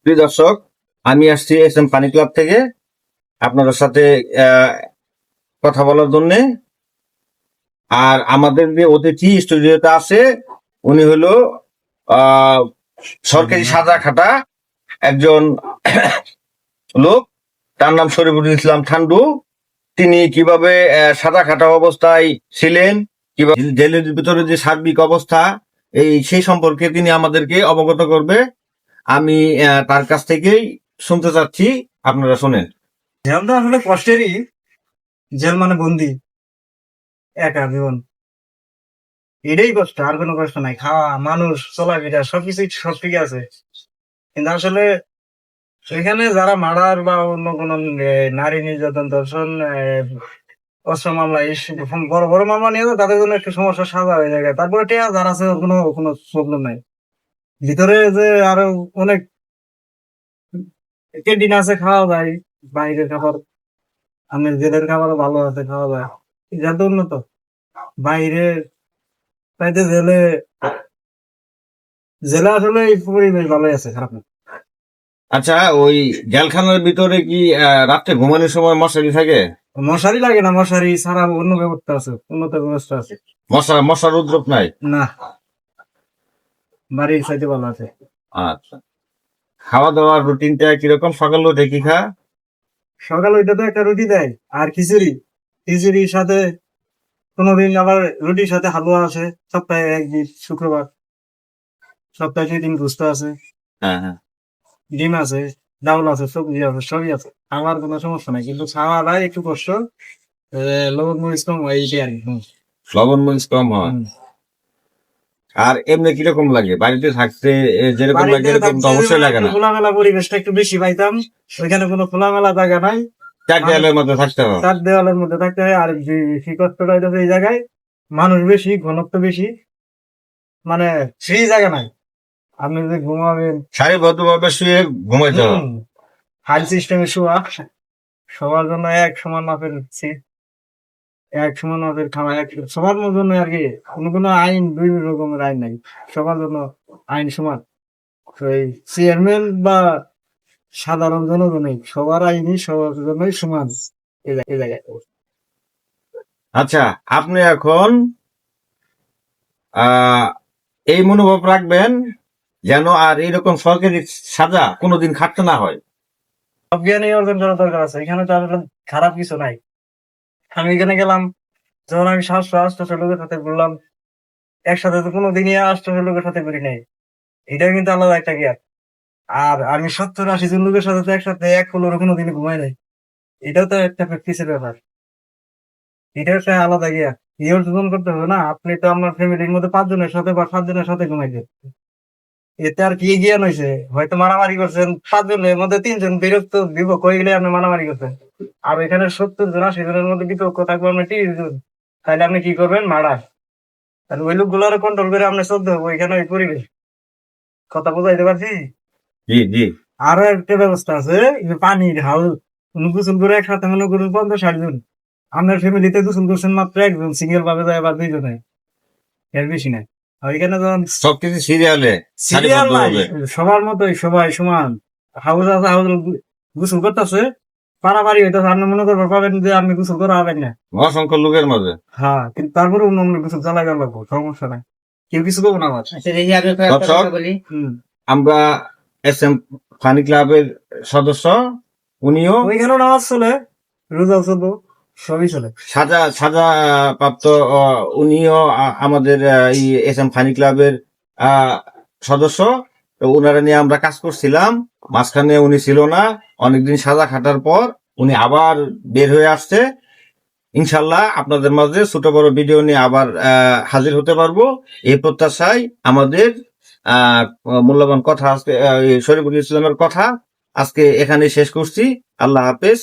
প্রিয় দর্শক, আমি আসছি এস এম ফানি ক্লাব থেকে আপনাদের সাথে কথা বলার জন্য। আর আমাদের যে অতিথি স্টুডিওতে আছে উনি হলো সরকারি সাজা খাটা একজন লোক, তার নাম শরীফুল ইসলাম ঠান্ডু। তিনি কিভাবে সাদা খাটা অবস্থায় ছিলেন, কিভাবে জেলের ভিতরে যে সার্বিক অবস্থা সেই সম্পর্কে তিনি আমাদেরকে অবগত করবে। আমি তার কাছ থেকেই শুনতে চাচ্ছি, আপনারা শোনেন। জেল তো আসলে কষ্টেরই। জেল মানে বন্দি, একা জীবন, এটাই কষ্ট, আর কোনো কষ্ট নাই। খাওয়া, মানুষ, চলাফেরা সবকিছু সব ঠিক আছে, কিন্তু আসলে সেখানে যারা মার্ডার বা অন্য কোনো নারী নির্যাতন, ধর্ষণ, অস্ত্র মামলা, বড় বড় মামলা নিয়ে তাদের জন্য একটু সমস্যা সাজা হয়ে যায়। তারপরে টিয়া যারা আছে কোনো কোনো প্রবলেম নাই। ভিতরে যে আরো অনেক ক্যান্টিন আছে, খাওয়া যায় বাইরের খাবার, আমি জেলের খাবারও ভালো আছে, খাওয়া যায়, এটা তো উন্নত। বাইরে তাইতে জেলে জেলে আসলে এই পরিবেশ ভালোই আছে, খারাপ না। আচ্ছা, ওই জেলখানার ভিতরে কি রাত্রে ঘুমানোর সময় মশারি থাকে? মশারি লাগে না, মশারি ছাড়া অন্য ব্যবস্থা আছে, উন্নত ব্যবস্থা আছে। মশার উপদ্রব নাই? না, বাড়ির সাইডে ভালো আছে। আচ্ছা, খাওয়া দাওয়ার রুটিনটা কিরকম? সকালে উঠে কি খা? সকাল ওইটাতে একটা রুটি দেয় আর খিচুড়ি, খিচুড়ির সাথে কোনোদিন আবার রুটির সাথে হালুয়া আছে, সপ্তাহে একদিন শুক্রবার, সপ্তাহে 2 দিন গুস্ত আছে, হ্যাঁ হ্যাঁ। ডিম আছে, ডাউল আছে, সবজি আছে, সবই আছে। আমার কোনো সমস্যা নাই, কিন্তু খাওয়াটাই একটু কষ্ট। লবণ মরিচ কম এইটাই আর কি। লবণ মরিচ কম হয়। আর এমনি কিরকম লাগে বাড়িতে থাকতে? যেরকম লাগে এরকম তো অবশ্যই লাগে না। খোলামেলা পরিবেশটা একটু বেশি পাইতাম, ওইখানে কোনো খোলামেলা জায়গা নাই। চার দেয়ালের মধ্যে থাকতে হবে। 4 দেওয়ালের মধ্যে থাকতে হয়। আর বেশি কষ্টটা হইতেছে এই জায়গায়, মানুষ বেশি, ঘনত্ব বেশি, মানে সেই জায়গা নাই। আপনি যদি ঘুমাবেন সারিবদ্ধভাবে শুয়ে ঘুমাইতে হবে। হাই সিস্টেমে শোয়া, সবার জন্য এক সমান মাপের সিট, এক সমান মাপের খাওয়া, এক সবার জন্য আর কি। কোনো আইন, 2 রকমের আইন নাই, সবার জন্য আইন সমান। তো এই চেয়ারম্যান বা সাধারণ জনগণই, সবার আইনই সবার জন্যই সমান এই জায়গায়। আচ্ছা, আপনি এখন এই মনোভাব রাখবেন যেন আর এরকম সরকারি সাজা কোনোদিন খাটতে না হয়। সব জ্ঞানই অর্জন করা দরকার আছে, এখানে তো আসলে খারাপ কিছু নাই। আমি এখানে গেলাম, যখন আমি 700-800 লোকের সাথে ঘুরলাম, একসাথে তো কোনোদিনই 800 লোকের সাথে ঘুরি নাই। এটা কিন্তু আলাদা একটা জ্ঞান। আর আমি 70-80 জন লোকের সাথে তো একসাথে এক হলেও কোনোদিনই ঘুমাই নাই। এটাও তো একটা প্র্যাকটিসের ব্যাপার, এটা একটা আলাদা জ্ঞান। এই অর্জন করতে হবে না। আপনি তো আপনার ফ্যামিলির মধ্যে 5 জনের সাথে বা 7 জনের সাথে ঘুমাইছেন, এতে আর কি জ্ঞান হয়েছে? হয়তো মারামারি করছেন, 5 জনের মধ্যে 3 জন বিরক্ত বিপক্ষ হয়ে গেলে আপনি মারামারি করছেন। আর এখানে 70 জন 80 জনের মধ্যে বিপক্ষ থাকবে আপনি 30 জন, তাহলে আপনি কি করবেন? মারা। তাহলে ওই লোকগুলোর কন্ট্রোল করে আপনি চলতে হবে এখানে, ওই পরিবেশ। কথা বুঝাইতে পারছি? জি জি। আরো একটা ব্যবস্থা আছে, পানির হাউস। গোসল করে একসাথে মনে করুন 50-60 জন, আপনার ফ্যামিলিতে গোসল করছেন মাত্র 1 জন, সিঙ্গেল ভাবে যায় বা 2 জনে, এর বেশি নাই। আর এখানে যখন সবকিছু সিরিয়ালে সিরিয়াল নাই, সবার মতোই সবাই সমান। হাউস আছে, হাউস গোসল করতেছে, পারাপারি হইতেছে, আপনি মনে করবেন পাবেন যে আপনি গোসল করা হবেন না। অসংখ্য লোকের মাঝে। হ্যাঁ, কিন্তু তারপরে অন্য গোসল চালাই গেল, সমস্যা নাই, কেউ কিছু করবো না। আমার দর্শক, আমরা এস এম ফানি ক্লাবের সদস্য, উনিও ওইখানেও নামাজ চলে, রোজা চলবো, সবই চলে। সাজা প্রাপ্ত উনিও আমাদের এই এস এম ফানি ক্লাবের সদস্য। তো ওনারা নিয়ে আমরা কাজ করছিলাম, মাঝখানে উনি ছিল না। অনেকদিন সাজা খাটার পর উনি আবার বের হয়ে আসছে। ইনশাল্লাহ আপনাদের মাঝে ছোট বড় ভিডিও নিয়ে আবার হাজির হতে পারবো, এই প্রত্যাশায় আমাদের মূল্যবান কথা আজকে শরীফুল ইসলামের কথা আজকে এখানে শেষ করছি। আল্লাহ হাফেজ।